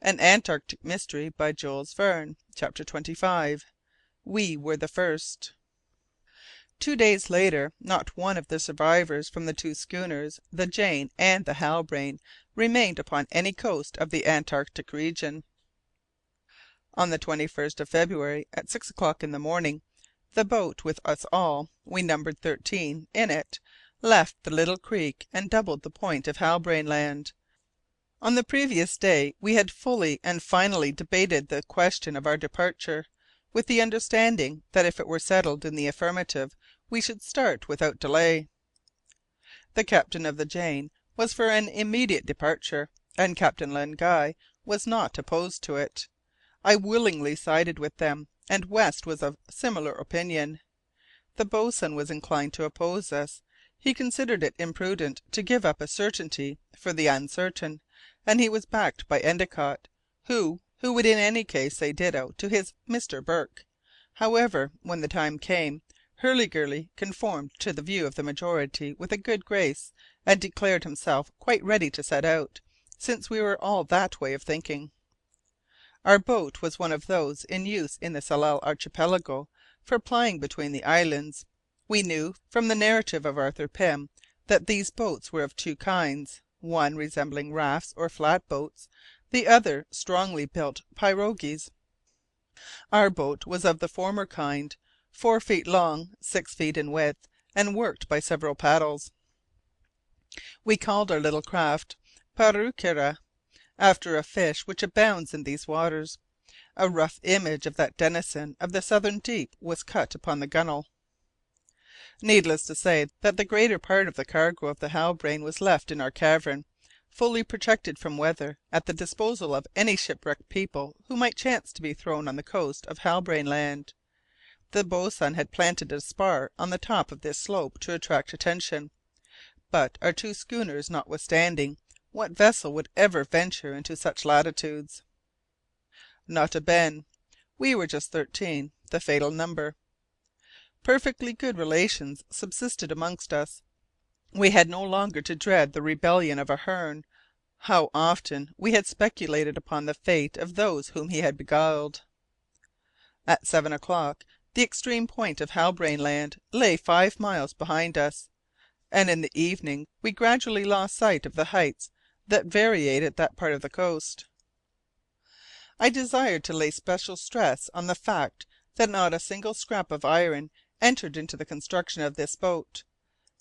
An Antarctic Mystery by Jules Verne. Chapter 25. We Were the First. 2 days later, not one of the survivors from the two schooners, the Jane and the Halbrane, remained upon any coast of the Antarctic region. On the 21st of February, at 6 o'clock in the morning, the boat with us all, we numbered 13 in it, left the little creek and doubled the point of Halbrane Land. On the previous day we had fully and finally debated the question of our departure, with the understanding that if it were settled in the affirmative we should start without delay. The captain of the Jane was for an immediate departure, and Captain Len Guy was not opposed to it. I willingly sided with them, and West was of similar opinion. The boatswain was inclined to oppose us. He considered it imprudent to give up a certainty for the uncertain, and he was backed by Endicott, who would in any case say ditto to his Mr. Burke. However, when the time came, Hurliguerly conformed to the view of the majority with a good grace, and declared himself quite ready to set out, since we were all that way of thinking. Our boat was one of those in use in the Tsalal archipelago for plying between the islands. We knew from the narrative of Arthur Pym that these boats were of two kinds, one resembling rafts or flat boats, the other strongly built pirogues. Our boat was of the former kind, 4 feet long, 6 feet in width, and worked by several paddles. We called our little craft Parukera, after a fish which abounds in these waters. A rough image of that denizen of the southern deep was cut upon the gunwale. Needless to say that the greater part of the cargo of the Halbrane was left in our cavern, fully protected from weather, at the disposal of any shipwrecked people who might chance to be thrown on the coast of Halbrane Land. The boatswain had planted a spar on the top of this slope to attract attention, but our two schooners notwithstanding, what vessel would ever venture into such latitudes? Nota bene. We were just 13, the fatal number. Perfectly good relations subsisted amongst us. We had no longer to dread the rebellion of a Hearne. How often we had speculated upon the fate of those whom he had beguiled! At 7 o'clock the extreme point of Halbrane Land lay 5 miles behind us, and in the evening we gradually lost sight of the heights that variated that part of the coast. I desired to lay special stress on the fact that not a single scrap of iron entered into the construction of this boat,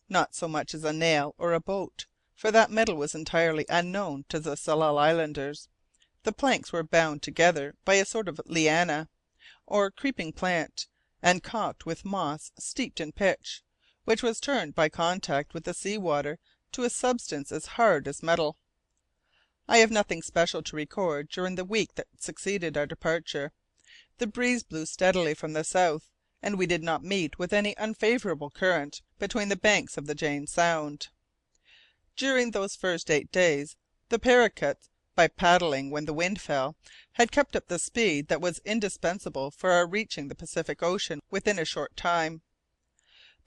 not so much as a nail or a bolt, for that metal was entirely unknown to the Tsalal islanders. The planks were bound together by a sort of liana, or creeping plant, and caulked with moss steeped in pitch, which was turned by contact with the sea water to a substance as hard as metal. I have nothing special to record during the week that succeeded our departure. The breeze blew steadily from the south, and we did not meet with any unfavourable current between the banks of the Jane Sound. During those first 8 days, the Paracuta, by paddling when the wind fell, had kept up the speed that was indispensable for our reaching the Pacific Ocean within a short time.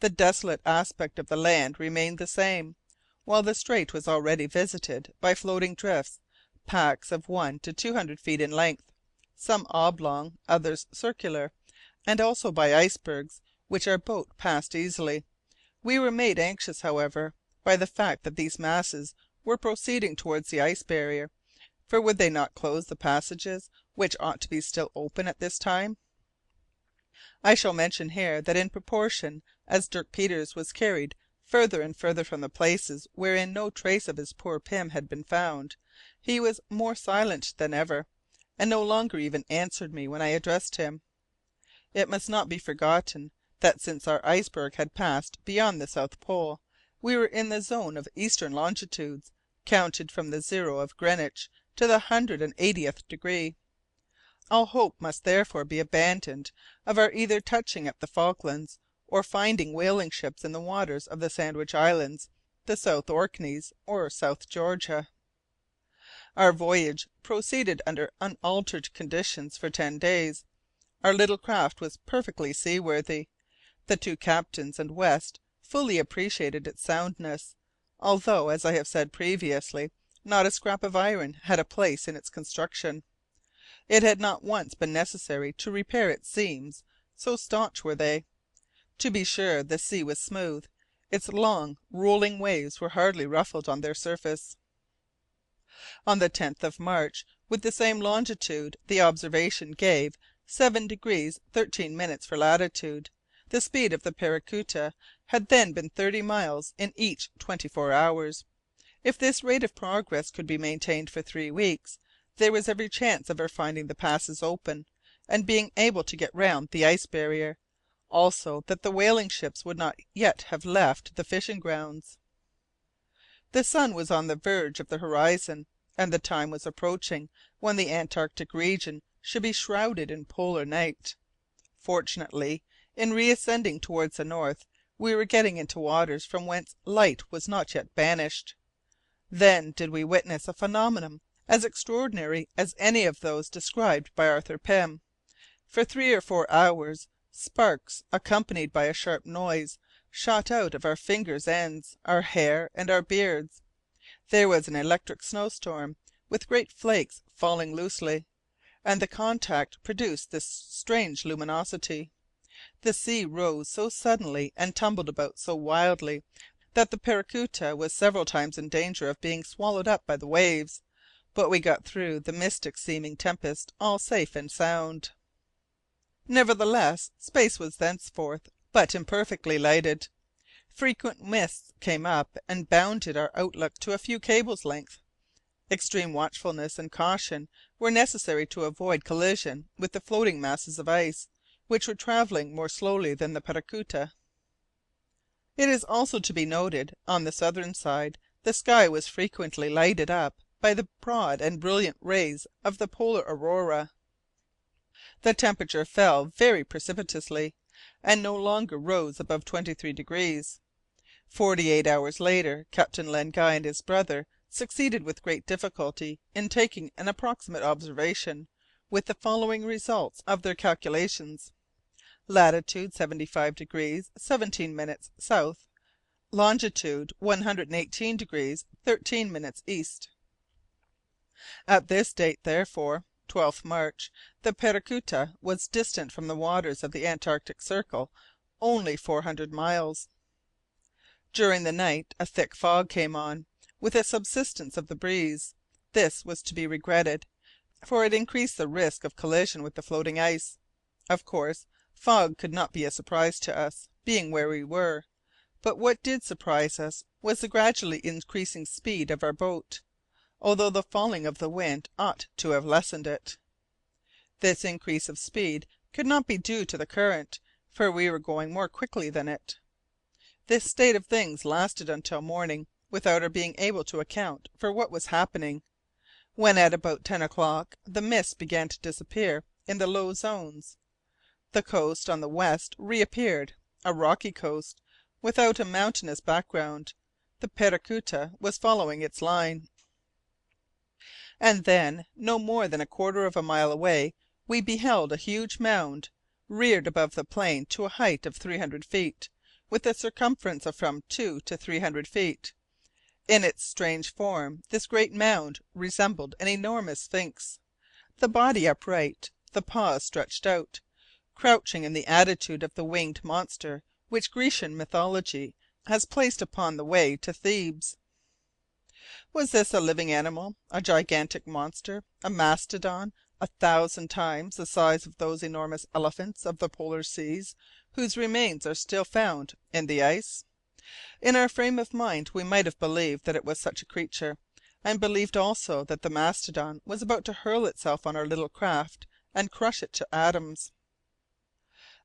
The desolate aspect of the land remained the same, while the strait was already visited by floating drifts, packs of 100 to 200 feet in length, some oblong, others circular, and also by icebergs, which our boat passed easily. We were made anxious, however, by the fact that these masses were proceeding towards the ice barrier, for would they not close the passages which ought to be still open at this time? I shall mention here that in proportion as Dirk Peters was carried further and further from the places wherein no trace of his poor Pym had been found, he was more silent than ever, and no longer even answered me when I addressed him. It must not be forgotten that since our iceberg had passed beyond the South Pole, we were in the zone of eastern longitudes, counted from the zero of Greenwich to the 180th degree. All hope must therefore be abandoned of our either touching at the Falklands, or finding whaling ships in the waters of the Sandwich Islands, the South Orkneys, or South Georgia. Our voyage proceeded under unaltered conditions for 10 days. Our little craft was perfectly seaworthy. The two captains and West fully appreciated its soundness, although, as I have said previously, not a scrap of iron had a place in its construction. It had not once been necessary to repair its seams, so staunch were they. To be sure, the sea was smooth. Its long, rolling waves were hardly ruffled on their surface. On the 10th of March, with the same longitude, the observation gave 7 degrees 13' for latitude. The speed of the Paracuta had then been 30 miles in each 24 hours. If this rate of progress could be maintained for 3 weeks, there was every chance of our finding the passes open, and being able to get round the ice barrier; also that the whaling ships would not yet have left the fishing grounds. The sun was on the verge of the horizon, and the time was approaching when the Antarctic region should be shrouded in polar night. Fortunately, in reascending towards the north, we were getting into waters from whence light was not yet banished. Then did we witness a phenomenon as extraordinary as any of those described by Arthur Pym. For 3 or 4 hours, sparks, accompanied by a sharp noise, shot out of our fingers' ends, our hair, and our beards. There was an electric snowstorm, with great flakes falling loosely, and the contact produced this strange luminosity. The sea rose so suddenly and tumbled about so wildly that the Paracuta was several times in danger of being swallowed up by the waves, but we got through the mystic seeming tempest all safe and sound. Nevertheless, space was thenceforth but imperfectly lighted. Frequent mists came up and bounded our outlook to a few cables' length. Extreme watchfulness and caution were necessary to avoid collision with the floating masses of ice, which were travelling more slowly than the Paracuta. It is also to be noted, on the southern side, the sky was frequently lighted up by the broad and brilliant rays of the polar aurora. The temperature fell very precipitously, and no longer rose above 23 degrees. 48 hours later, Captain Len Guy and his brother succeeded with great difficulty in taking an approximate observation, with the following results of their calculations: latitude 75 degrees 17' south, longitude 118 degrees 13' east. At this date, therefore, 12th March, the Paracuta was distant from the waters of the Antarctic Circle only 400 miles. During the night a thick fog came on, with a subsidence of the breeze. This was to be regretted, for it increased the risk of collision with the floating ice. Of course, fog could not be a surprise to us, being where we were, but what did surprise us was the gradually increasing speed of our boat, although the falling of the wind ought to have lessened it. This increase of speed could not be due to the current, for we were going more quickly than it. This state of things lasted until morning, without our being able to account for what was happening, when at about 10 o'clock the mist began to disappear in the low zones. The coast on the west reappeared, a rocky coast, without a mountainous background. The Paracuta was following its line. And then, no more than a quarter of a mile away, we beheld a huge mound, reared above the plain to a height of 300 feet, with a circumference of from 200 to 300 feet. In its strange form, this great mound resembled an enormous sphinx, the body upright, the paws stretched out, crouching in the attitude of the winged monster which Grecian mythology has placed upon the way to Thebes. Was this a living animal, a gigantic monster, a mastodon 1,000 times the size of those enormous elephants of the polar seas whose remains are still found in the ice? In our frame of mind we might have believed that it was such a creature, and believed also that the mastodon was about to hurl itself on our little craft and crush it to atoms.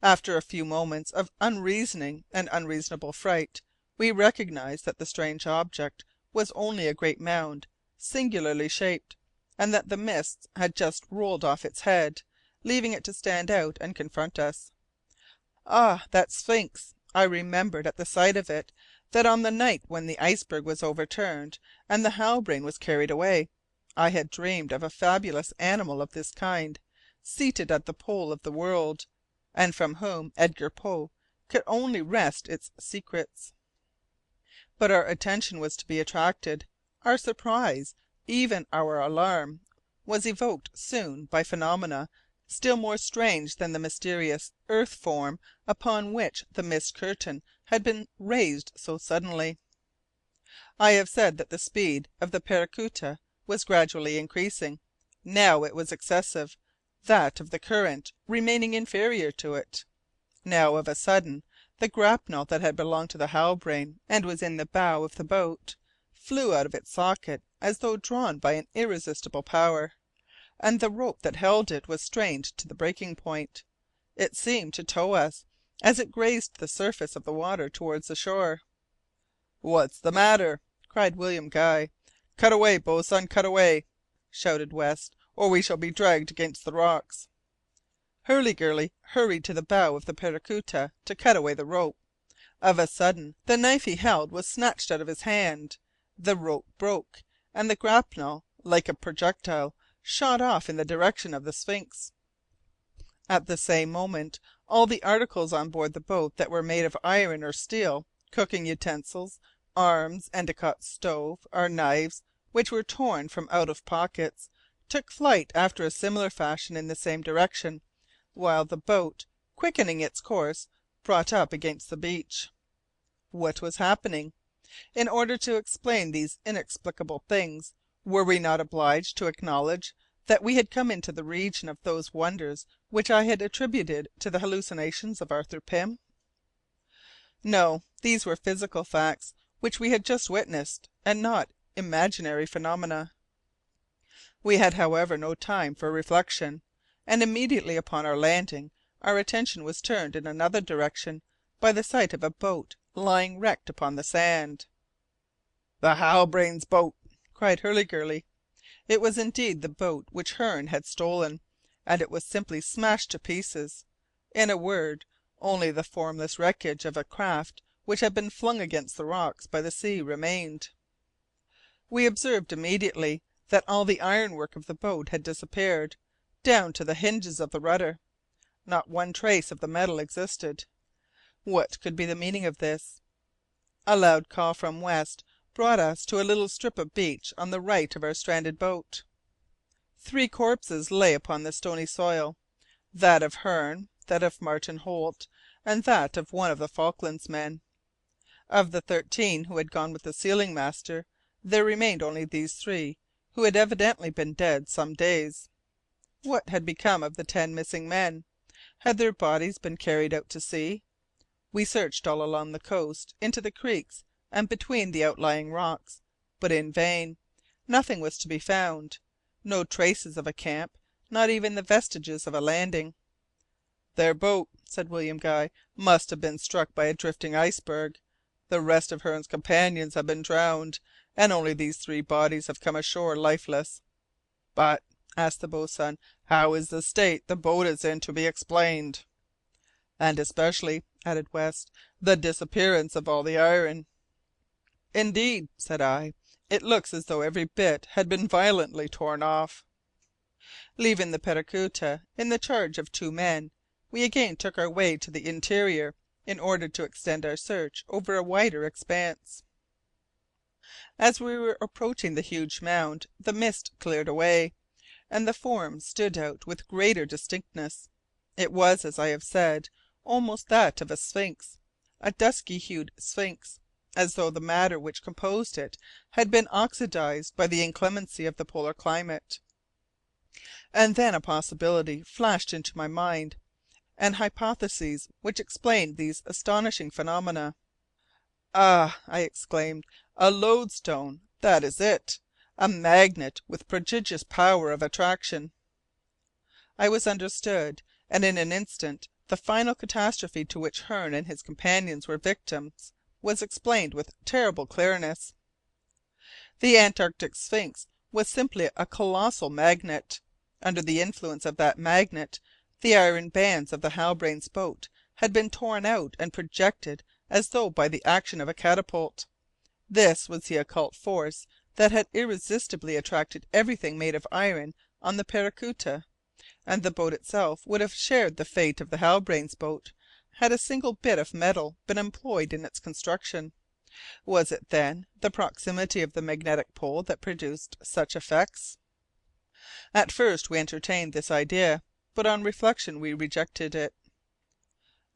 After a few moments of unreasoning and unreasonable fright, we recognized that the strange object was only a great mound, singularly shaped, and that the mists had just rolled off its head, leaving it to stand out and confront us. Ah, that Sphinx! I remembered at the sight of it that on the night when the iceberg was overturned and the Halbrane was carried away, I had dreamed of a fabulous animal of this kind, seated at the pole of the world, and from whom Edgar Poe could only wrest its secrets. But our attention was to be attracted, our surprise, Even our alarm was evoked soon by phenomena still more strange than the mysterious earth form upon which the mist curtain had been raised so suddenly. I have said that the speed of the Paracuta was gradually increasing. Now it was excessive, that of the current remaining inferior to it. Now, of a sudden, the grapnel that had belonged to the Halbrane, and was in the bow of the boat, flew out of its socket as though drawn by an irresistible power, and the rope that held it was strained to the breaking point. It seemed to tow us as it grazed the surface of the water towards the shore. "What's the matter?" cried William Guy. "Cut away, boatswain, cut away!" shouted West, "or we shall be dragged against the rocks." Hurliguerly hurried to the bow of the Paracuta to cut away the rope. Of a sudden the knife he held was snatched out of his hand, the rope broke, and the grapnel, like a projectile, shot off in the direction of the Sphinx. At the same moment all the articles on board the boat that were made of iron or steel, cooking utensils, arms, Endicott's stove, our knives, which were torn from out of pockets, took flight after a similar fashion in the same direction, while the boat, quickening its course, brought up against the beach. What was happening? In order to explain these inexplicable things, were we not obliged to acknowledge that we had come into the region of those wonders which I had attributed to the hallucinations of Arthur Pym? No, these were physical facts which we had just witnessed, and not imaginary phenomena. We had, however, no time for reflection, and immediately upon our landing our attention was turned in another direction by the sight of a boat lying wrecked upon the sand. "The Halbrane's boat!" cried Hurliguerly. It was indeed the boat which Hearne had stolen, and it was simply smashed to pieces. In a word, only the formless wreckage of a craft which had been flung against the rocks by the sea remained. We observed immediately that all the ironwork of the boat had disappeared, down to the hinges of the rudder. Not one trace of the metal existed. What could be the meaning of this? A loud call from West brought us to a little strip of beach on the right of our stranded boat. 3 corpses lay upon the stony soil, that of Hearne, that of Martin Holt, and that of one of the Falklands men. Of the 13 who had gone with the sealing master, there remained only these 3, who had evidently been dead some days. What had become of the 10 missing men? Had their bodies been carried out to sea? We searched all along the coast, into the creeks, and between the outlying rocks, but in vain. Nothing was to be found. No traces of a camp, not even the vestiges of a landing. "Their boat," said William Guy, "must have been struck by a drifting iceberg. The rest of Hearne's companions have been drowned, and only these 3 bodies have come ashore lifeless." "But," asked the boatswain, "how is the state the boat is in to be explained?" "And especially," added West, "the disappearance of all the iron." "Indeed," said I, "it looks as though every bit had been violently torn off." Leaving the Paracuta in the charge of 2 men, we again took our way to the interior, in order to extend our search over a wider expanse. As we were approaching the huge mound, the mist cleared away, and the form stood out with greater distinctness. It was, as I have said, almost that of a sphinx, a dusky hued sphinx, as though the matter which composed it had been oxidized by the inclemency of the polar climate. And then a possibility flashed into my mind, an hypothesis which explained these astonishing phenomena. "Ah!" I exclaimed, "a lodestone! That is it! A magnet with prodigious power of attraction!" I was understood, and in an instant the final catastrophe to which Hearne and his companions were victims was explained with terrible clearness. The Antarctic Sphinx was simply a colossal magnet. Under the influence of that magnet, the iron bands of the Halbrane's boat had been torn out and projected as though by the action of a catapult. This was the occult force that had irresistibly attracted everything made of iron on the Paracuta, and the boat itself would have shared the fate of the Halbrane's boat had a single bit of metal been employed in its construction. Was it, then, the proximity of the magnetic pole that produced such effects? At first we entertained this idea, but on reflection we rejected it.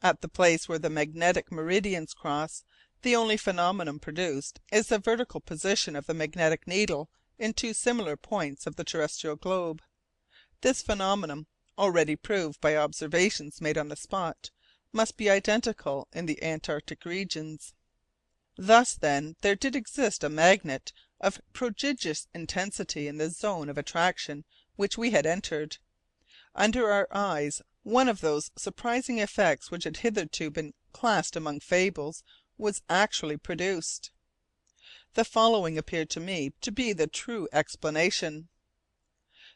At the place where the magnetic meridians cross, the only phenomenon produced is the vertical position of the magnetic needle in two similar points of the terrestrial globe. This phenomenon, already proved by observations made on the spot, must be identical in the Antarctic regions. Thus, then, there did exist a magnet of prodigious intensity in the zone of attraction which we had entered. Under our eyes, one of those surprising effects which had hitherto been classed among fables was actually produced. The following appeared to me to be the true explanation.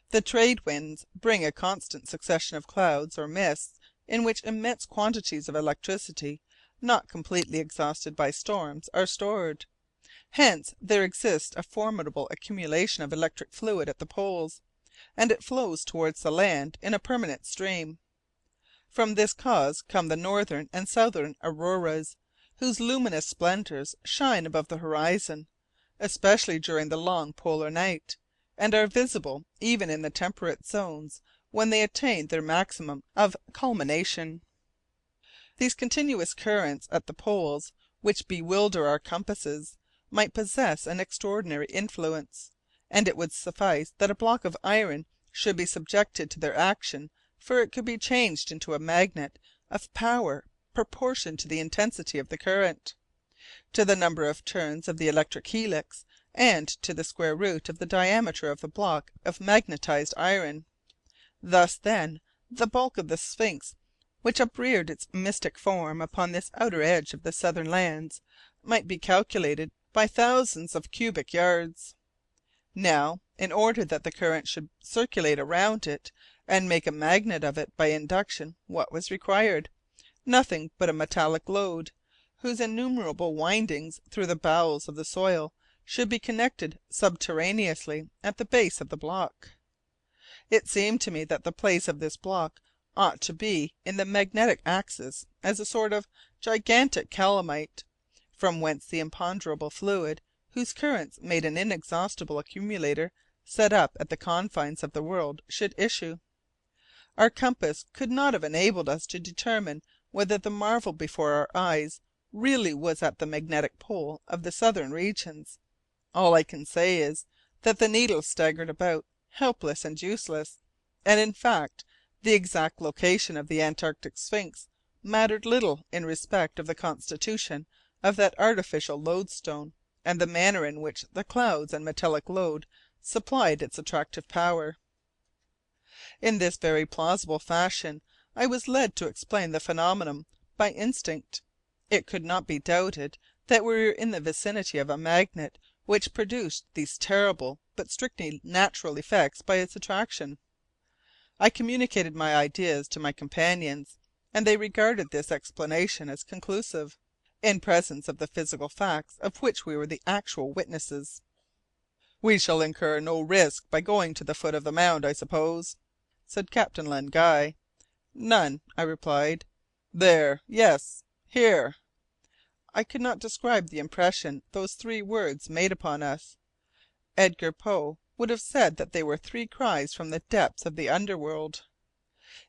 The trade winds bring a constant succession of clouds or mists in which immense quantities of electricity, not completely exhausted by storms, are stored. Hence there exists a formidable accumulation of electric fluid at the poles, and it flows towards the land in a permanent stream. From this cause come the northern and southern auroras, whose luminous splendours shine above the horizon, especially during the long polar night, and are visible even in the temperate zones when they attain their maximum of culmination. These continuous currents at the poles, which bewilder our compasses, might possess an extraordinary influence, and it would suffice that a block of iron should be subjected to their action for it could be changed into a magnet of power proportioned to the intensity of the current, to the number of turns of the electric helix, and to the square root of the diameter of the block of magnetized iron. Thus, then, the bulk of the Sphinx, which upreared its mystic form upon this outer edge of the southern lands, might be calculated by thousands of cubic yards. Now, in order that the current should circulate around it, and make a magnet of it by induction, what was required? Nothing but a metallic lode, whose innumerable windings through the bowels of the soil should be connected subterraneously at the base of the block. It seemed to me that the place of this block ought to be in the magnetic axis, as a sort of gigantic calamite, from whence the imponderable fluid, whose currents made an inexhaustible accumulator set up at the confines of the world, should issue. Our compass could not have enabled us to determine whether the marvel before our eyes really was at the magnetic pole of the southern regions. All I can say is, that the needle staggered about, helpless and useless, and in fact the exact location of the Antarctic Sphinx mattered little in respect of the constitution of that artificial lodestone, and the manner in which the clouds and metallic lode supplied its attractive power. In this very plausible fashion I was led to explain the phenomenon by instinct. It could not be doubted that we were in the vicinity of a magnet which produced these terrible but strictly natural effects by its attraction. I communicated my ideas to my companions, and they regarded this explanation as conclusive, in presence of the physical facts of which we were the actual witnesses. "We shall incur no risk by going to the foot of the mound, I suppose?" said Captain Len Guy. "None," I replied. "There, yes, here." I could not describe the impression those three words made upon us. Edgar Poe would have said that they were three cries from the depths of the underworld.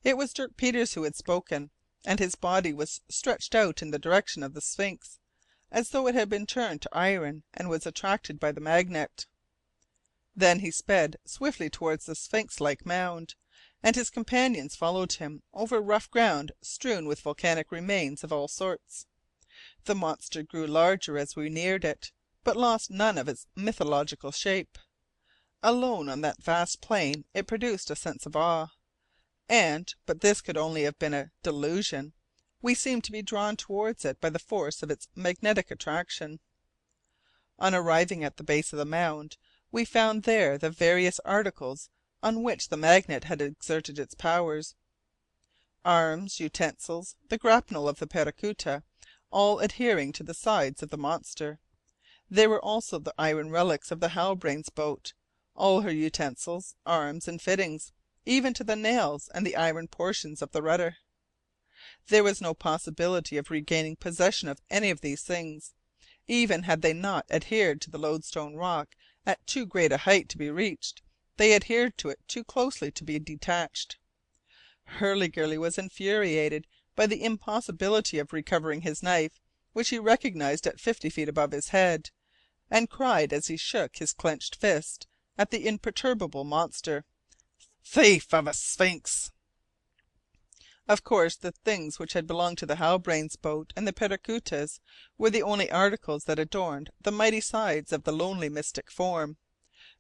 It was Dirk Peters who had spoken, and his body was stretched out in the direction of the Sphinx, as though it had been turned to iron and was attracted by the magnet. Then he sped swiftly towards the Sphinx like mound, and his companions followed him over rough ground strewn with volcanic remains of all sorts. The monster grew larger as we neared it, but lost none of its mythological shape. Alone on that vast plain it produced a sense of awe, and, but this could only have been a delusion, we seemed to be drawn towards it by the force of its magnetic attraction. On arriving at the base of the mound, we found there the various articles on which the magnet had exerted its powers: arms, utensils, the grapnel of the Paracuta, all adhering to the sides of the monster. There were also the iron relics of the Halbrane's boat, all her utensils, arms, and fittings, even to the nails and the iron portions of the rudder. There was no possibility of regaining possession of any of these things. Even had they not adhered to the lodestone rock at too great a height to be reached, they adhered to it too closely to be detached. Hurliguerly was infuriated by the impossibility of recovering his knife, which he recognized at 50 feet above his head, and cried as he shook his clenched fist at the imperturbable monster: "Thief of a sphinx!" Of course, the things which had belonged to the Halbrane's boat and the Paracuta's were the only articles that adorned the mighty sides of the lonely mystic form.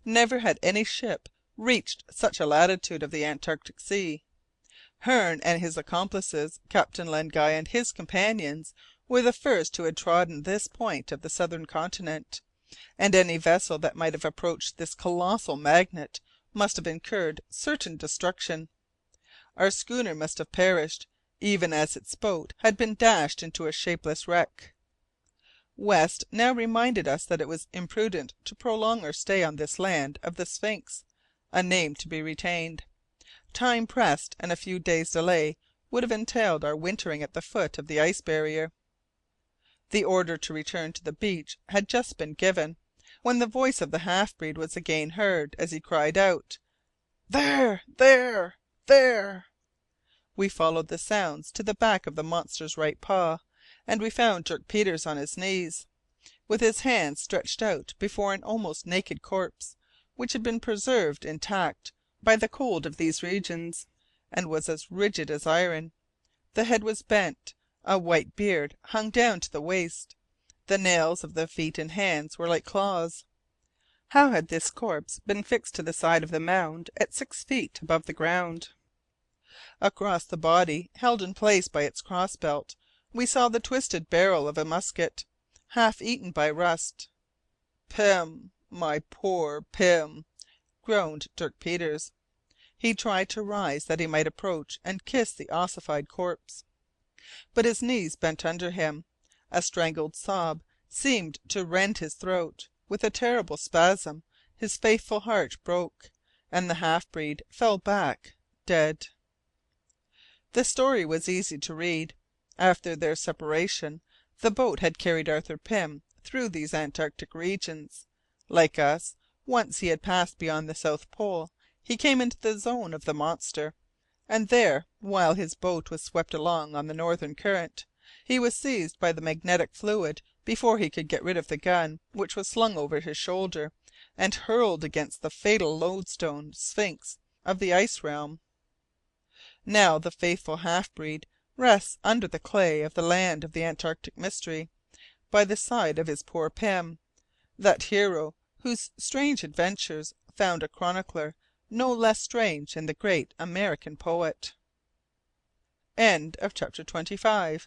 Never had any ship reached such a latitude of the Antarctic Sea. Hearne and his accomplices, Captain Len Guy and his companions, were the first who had trodden this point of the southern continent, and any vessel that might have approached this colossal magnet must have incurred certain destruction. Our schooner must have perished, even as its boat had been dashed into a shapeless wreck. West now reminded us that it was imprudent to prolong our stay on this land of the Sphinx, a name to be retained. Time pressed, and a few days' delay would have entailed our wintering at the foot of the ice barrier. The order to return to the beach had just been given, when the voice of the half breed was again heard as he cried out: "There! There! There!" We followed the sounds to the back of the monster's right paw, and we found Dirk Peters on his knees, with his hands stretched out before an almost naked corpse, which had been preserved intact by the cold of these regions, and was as rigid as iron. The head was bent, a white beard hung down to the waist, the nails of the feet and hands were like claws. How had this corpse been fixed to the side of the mound at 6 feet above the ground? Across the body, held in place by its crossbelt, we saw the twisted barrel of a musket, half eaten by rust. "Pym, my poor Pym!" groaned Dirk Peters. He tried to rise that he might approach and kiss the ossified corpse. But his knees bent under him. A strangled sob seemed to rend his throat. With a terrible spasm his faithful heart broke, and the half breed fell back dead. The story was easy to read. After their separation, the boat had carried Arthur Pym through these Antarctic regions. Like us, once he had passed beyond the South Pole, he came into the zone of the monster, and there, while his boat was swept along on the northern current, he was seized by the magnetic fluid before he could get rid of the gun, which was slung over his shoulder, and hurled against the fatal lodestone sphinx of the ice realm. Now the faithful half breed rests under the clay of the land of the Antarctic Mystery, by the side of his poor Pym, that hero whose strange adventures found a chronicler no less strange in the great American poet. Chapter 26.